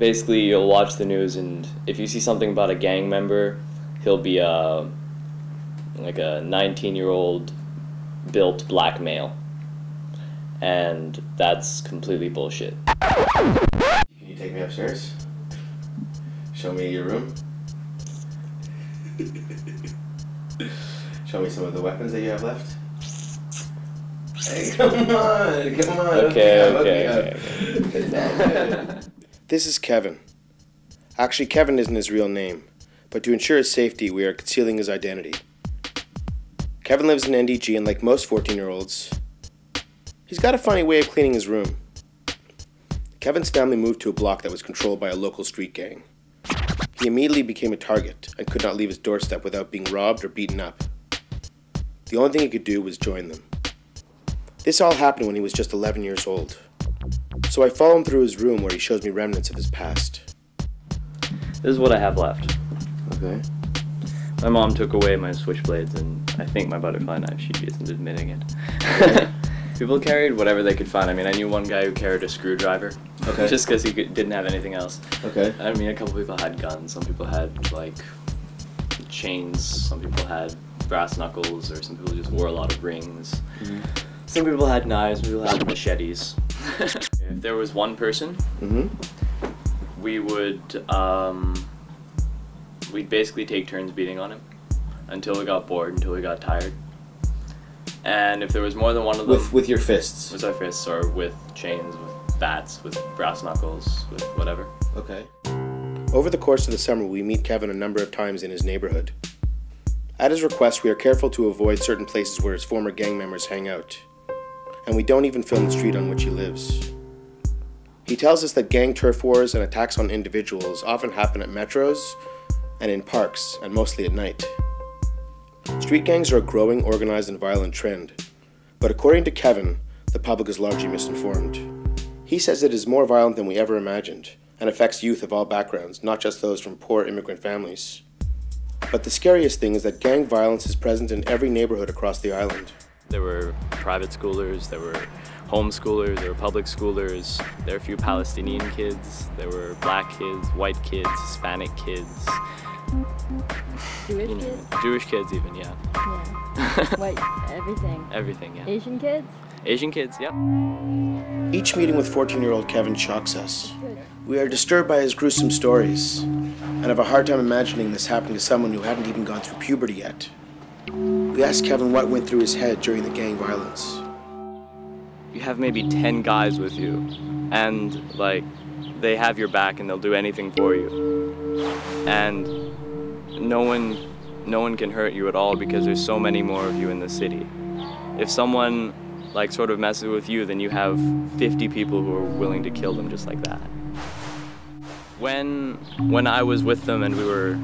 Basically, you'll watch the news, and if you see something about a gang member, he'll be like a 19-year-old built black male. And that's completely bullshit. Can you take me upstairs? Show me your room? Show me some of the weapons that you have left? Hey, come on. Okay. This is Kevin. Actually, Kevin isn't his real name, but to ensure his safety, we are concealing his identity. Kevin lives in NDG, and like most 14-year-olds, he's got a funny way of cleaning his room. Kevin's family moved to a block that was controlled by a local street gang. He immediately became a target and could not leave his doorstep without being robbed or beaten up. The only thing he could do was join them. This all happened when he was just 11 years old. So I follow him through his room where he shows me remnants of his past. This is what I have left. Okay. My mom took away my switchblades and I think my butterfly knife. She isn't admitting it. Okay. People carried whatever they could find. I mean, I knew one guy who carried a screwdriver. Okay. Just because he didn't have anything else. Okay. I mean, a couple people had guns. Some people had, like, chains. Some people had brass knuckles. Or some people just wore a lot of rings. Mm-hmm. Some people had knives. Some people had machetes. If there was one person, we would, we'd basically take turns beating on him until we got bored, until we got tired. And if there was more than one of them... With your fists? With our fists, or with chains, with bats, with brass knuckles, with whatever. Okay. Over the course of the summer, we meet Kevin a number of times in his neighborhood. At his request, we are careful to avoid certain places where his former gang members hang out. And we don't even film the street on which he lives. He tells us that gang turf wars and attacks on individuals often happen at metros and in parks, and mostly at night. Street gangs are a growing, organized, and violent trend, but according to Kevin, the public is largely misinformed. He says it is more violent than we ever imagined, and affects youth of all backgrounds, not just those from poor immigrant families. But the scariest thing is that gang violence is present in every neighborhood across the island. There were private schoolers, there were homeschoolers, there were public schoolers, there were a few Palestinian kids, there were black kids, white kids, Hispanic kids. Jewish kids? Jewish kids even, yeah. Yeah. White, everything. Everything, yeah. Asian kids? Asian kids, yep. Each meeting with 14-year-old Kevin shocks us. We are disturbed by his gruesome stories, and have a hard time imagining this happening to someone who hadn't even gone through puberty yet. We asked Kevin what went through his head during the gang violence. You have maybe 10 guys with you, and like, they have your back and they'll do anything for you. And no one can hurt you at all because there's so many more of you in the city. If someone like sort of messes with you, then you have 50 people who are willing to kill them just like that. When I was with them and we were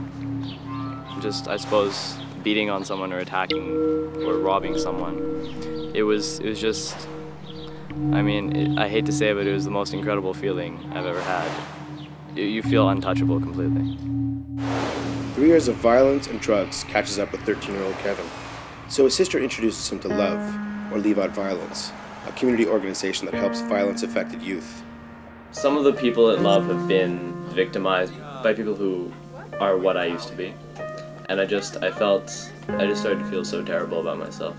just, I suppose, beating on someone or attacking or robbing someone, it was just, I mean, I hate to say it, but it was the most incredible feeling I've ever had. You feel untouchable completely. 3 years of violence and drugs catches up with 13-year-old Kevin. So his sister introduces him to Love, or Leave Out Violence, a community organization that helps violence-affected youth. Some of the people at Love have been victimized by people who are what I used to be. And I just started to feel so terrible about myself.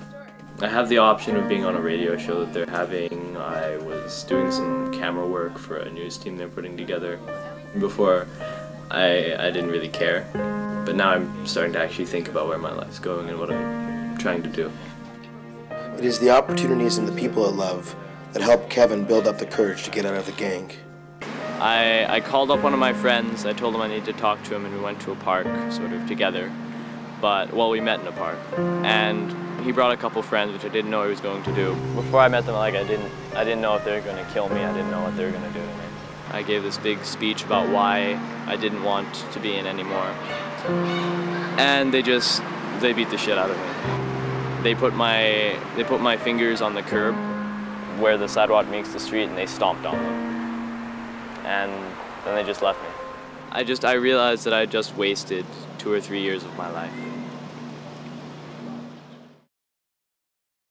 I have the option of being on a radio show that they're having. I was doing some camera work for a news team they're putting together. Before, I didn't really care. But now I'm starting to actually think about where my life's going and what I'm trying to do. It is the opportunities and the people at Love that help Kevin build up the courage to get out of the gang. I called up one of my friends, I told him I needed to talk to him, and we went to a park, sort of together. We met in a park. And he brought a couple friends, which I didn't know he was going to do. Before I met them, like, I didn't know if they were going to kill me, I didn't know what they were going to do to me. I gave this big speech about why I didn't want to be in anymore. And they beat the shit out of me. They put my fingers on the curb where the sidewalk meets the street, and they stomped on them. And then they just left me. I realized that I just wasted 2 or 3 years of my life.